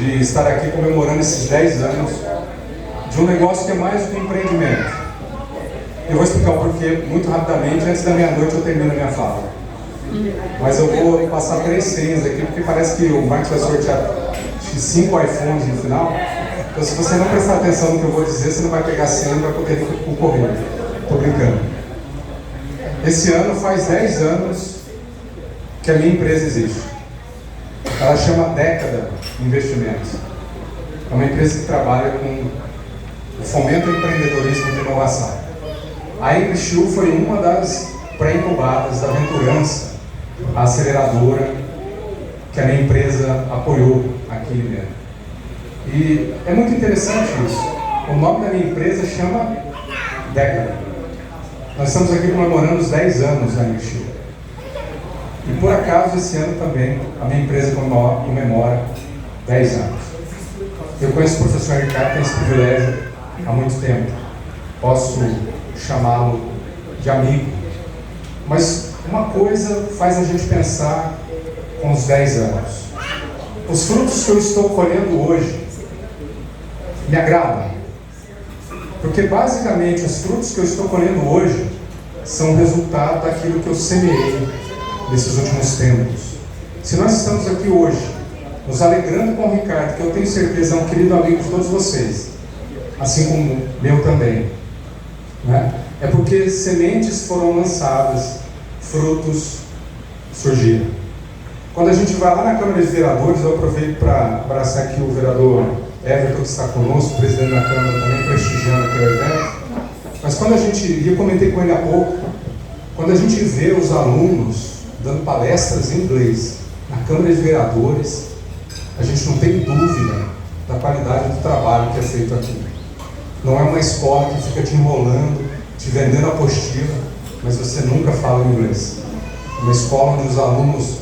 de estar aqui comemorando esses 10 anos de um negócio que é mais do que um empreendimento. Eu vou explicar o porquê muito rapidamente, antes da meia-noite eu termino a minha fala. Mas eu vou passar 3 senhas aqui, porque parece que o Marcos vai sortear 5 iPhones no final. Então, se você não prestar atenção no que eu vou dizer, você não vai pegar a senha e vai poder concorrer. Estou brincando. Esse ano faz 10 anos que a minha empresa existe. Ela chama Década Investimentos. É uma empresa que trabalha com o fomento ao empreendedorismo de inovação. A English U foi uma das pré-incubadas da Venturança, a aceleradora que a minha empresa apoiou aqui em Minas. E é muito interessante isso. O nome da minha empresa chama Década. Nós estamos aqui comemorando os 10 anos da English U. E por acaso esse ano também a minha empresa comemora 10 anos. Eu conheço o professor Ricardo, tenho esse privilégio há muito tempo. Posso chamá-lo de amigo. Mas uma coisa faz a gente pensar com os 10 anos. Os frutos que eu estou colhendo hoje me agradam. Porque basicamente os frutos que eu estou colhendo hoje são resultado daquilo que eu semeei nesses últimos tempos. Se nós estamos aqui hoje, nos alegrando com o Ricardo, que eu tenho certeza é um querido amigo de todos vocês, assim como meu também, né? É porque sementes foram lançadas, frutos surgiram. Quando a gente vai lá na Câmara de Vereadores, eu aproveito para abraçar aqui o vereador Everton, que está conosco, presidente da Câmara também, prestigiando aqui o evento. Mas quando a gente, e eu comentei com ele há pouco, quando a gente vê os alunos dando palestras em inglês na Câmara de Vereadores, a gente não tem dúvida da qualidade do trabalho que é feito aqui. Não é uma escola que fica te enrolando, te vendendo apostila, mas você nunca fala inglês. É uma escola onde os alunos,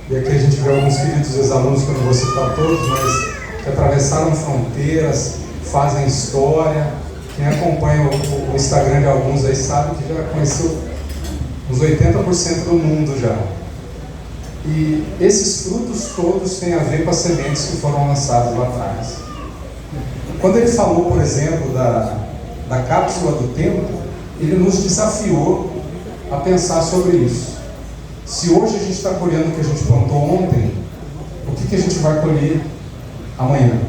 e aqui a gente vê alguns queridos ex-alunos, que eu não vou citar todos, mas que atravessaram fronteiras, fazem história. Quem acompanha o Instagram de alguns aí sabe que já conheceu uns 80% do mundo já. E esses frutos todos têm a ver com as sementes que foram lançadas lá atrás. Quando ele falou, por exemplo, da cápsula do tempo, ele nos desafiou a pensar sobre isso. Se hoje a gente está colhendo o que a gente plantou ontem, o que a gente vai colher amanhã?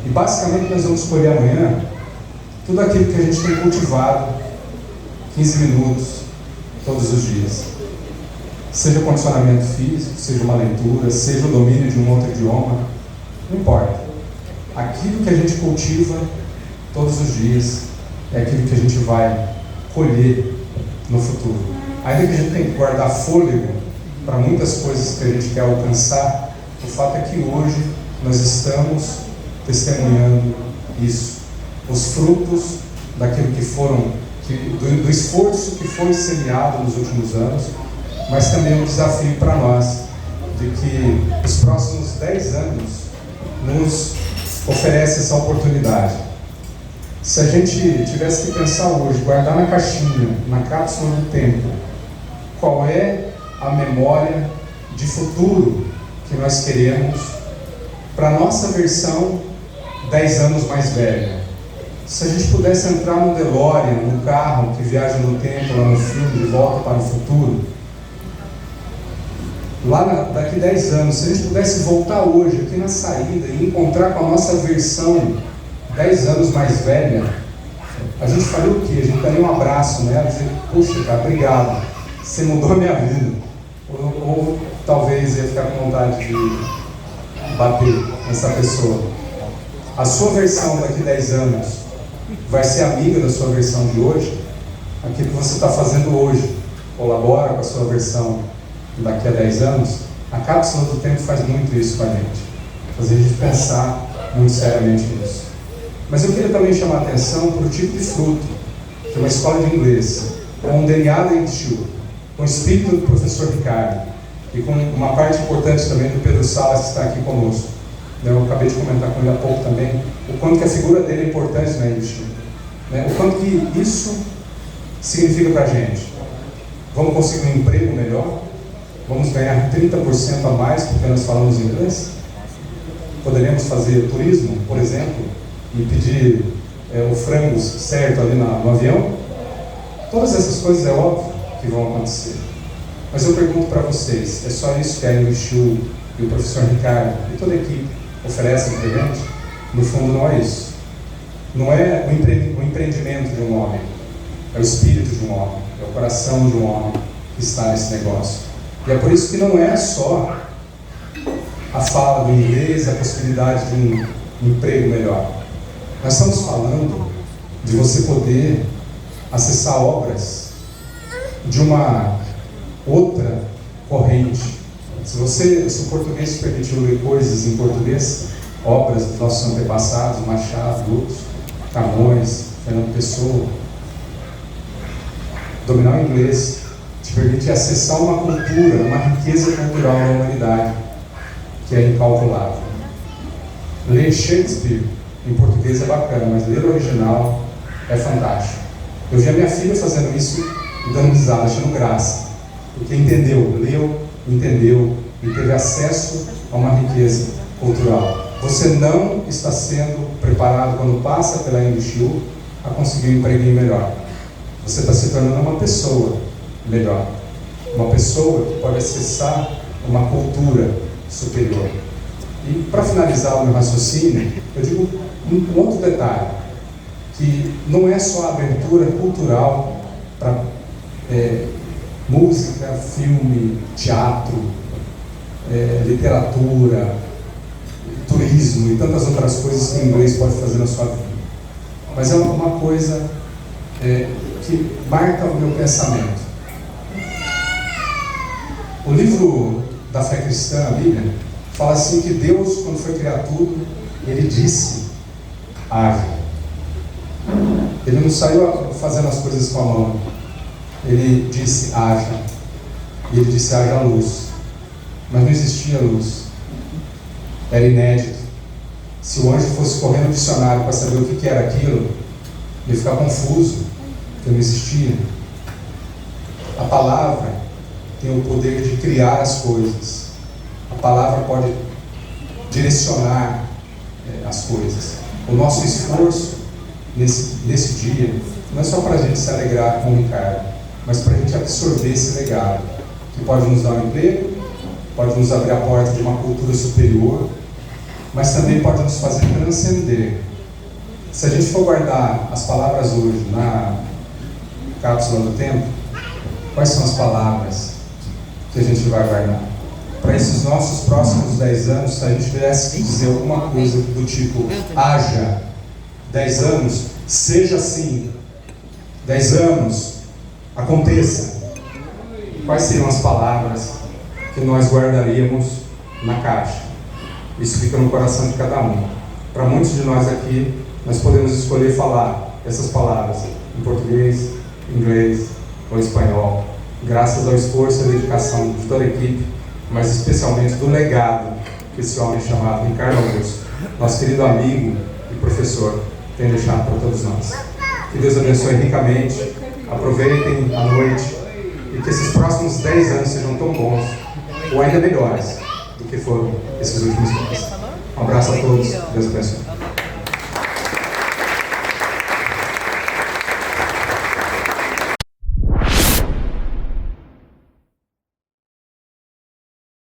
E basicamente nós vamos colher amanhã tudo aquilo que a gente tem cultivado 15 minutos todos os dias. Seja condicionamento físico, seja uma leitura, seja o domínio de um outro idioma, não importa. Aquilo que a gente cultiva todos os dias é aquilo que a gente vai colher no futuro. Ainda que a gente tenha que guardar fôlego para muitas coisas que a gente quer alcançar, o fato é que hoje nós estamos testemunhando isso. Os frutos daquilo que foram, do esforço que foi semeado nos últimos anos, mas também um desafio para nós, de que os próximos 10 anos nos oferece essa oportunidade. Se a gente tivesse que pensar hoje, guardar na caixinha, na cápsula do tempo, qual é a memória de futuro que nós queremos para a nossa versão 10 anos mais velha? Se a gente pudesse entrar no DeLorean, no carro que viaja no tempo, lá no filme, De Volta para o Futuro, daqui 10 anos, se a gente pudesse voltar hoje, aqui na saída, e encontrar com a nossa versão 10 anos mais velha, a gente faria o quê? A gente daria um abraço nela e dizer, puxa, cara, obrigado, você mudou a minha vida. Ou talvez ia ficar com vontade de bater nessa pessoa. A sua versão daqui 10 anos vai ser amiga da sua versão de hoje? Aquilo que você está fazendo hoje colabora com a sua versão daqui a 10 anos? A cápsula do tempo faz muito isso com a gente, fazer a gente pensar muito seriamente nisso. Mas eu queria também chamar a atenção para o tipo de fruto que uma escola de inglês, com o DNA da English U, com o espírito do professor Ricardo e com uma parte importante também do Pedro Salas, que está aqui conosco. Eu acabei de comentar com ele há pouco também o quanto que a figura dele é importante na English U, o quanto que isso significa para a gente. Vamos conseguir um emprego melhor? Vamos ganhar 30% a mais porque nós falamos inglês? poderemos fazer turismo, por exemplo, e pedir o frango certo ali no avião. Todas essas coisas é óbvio que vão acontecer. Mas eu pergunto para vocês, é só isso que a English U e o professor Ricardo e toda a equipe oferecem para a gente? No fundo não é isso. Não é o empreendimento de um homem, é o espírito de um homem, é o coração de um homem que está nesse negócio. E é por isso que não é só a fala do inglês, a possibilidade de um emprego melhor. Nós estamos falando de você poder acessar obras de uma outra corrente. Se o português te permitiu ler coisas em português, obras dos nossos antepassados, Machado, Lúcio, Camões, Fernando Pessoa, dominar o inglês te permite acessar uma cultura, uma riqueza cultural da humanidade que é incalculável. Ler Shakespeare em português é bacana, mas ler o original é fantástico. Eu vi a minha filha fazendo isso e dando risada, achando graça, porque entendeu, leu, entendeu e teve acesso a uma riqueza cultural. Você não está sendo preparado quando passa pela English U a conseguir um empreguinho melhor. Você está se tornando uma pessoa melhor, uma pessoa que pode acessar uma cultura superior. E para finalizar o meu raciocínio, eu digo um outro detalhe, que não é só a abertura cultural para música, filme, teatro, literatura, turismo e tantas outras coisas que o inglês pode fazer na sua vida. Mas é uma coisa que marca o meu pensamento. O livro da fé cristã, a Bíblia, fala assim que Deus, quando foi criar tudo, Ele disse, haja. Ele não saiu fazendo as coisas com a mão. Ele disse, haja. E Ele disse, haja luz. Mas não existia luz. Era inédito. Se o anjo fosse correr no dicionário para saber o que era aquilo, ele ia ficar confuso, porque não existia. A palavra tem o poder de criar as coisas. A palavra pode direcionar as coisas. O nosso esforço nesse dia não é só para a gente se alegrar com o Ricardo, mas para a gente absorver esse legado, que pode nos dar um emprego, pode nos abrir a porta de uma cultura superior, mas também pode nos fazer transcender. Se a gente for guardar as palavras hoje na cápsula do tempo, quais são as palavras que a gente vai guardar? Para esses nossos próximos 10 anos, se a gente tivesse que dizer alguma coisa do tipo, haja, 10 anos, seja assim, 10 anos, aconteça. Quais seriam as palavras que nós guardaríamos na caixa? Isso fica no coração de cada um. Para muitos de nós aqui, nós podemos escolher falar essas palavras em português, inglês ou espanhol, graças ao esforço e dedicação de toda a equipe, mas especialmente do legado que esse homem chamado Ricardo Augusto, nosso querido amigo e professor, tem deixado para todos nós. Que Deus abençoe ricamente, aproveitem a noite e que esses próximos 10 anos sejam tão bons, ou ainda melhores, do que foram esses últimos meses. Um abraço a todos, Deus abençoe.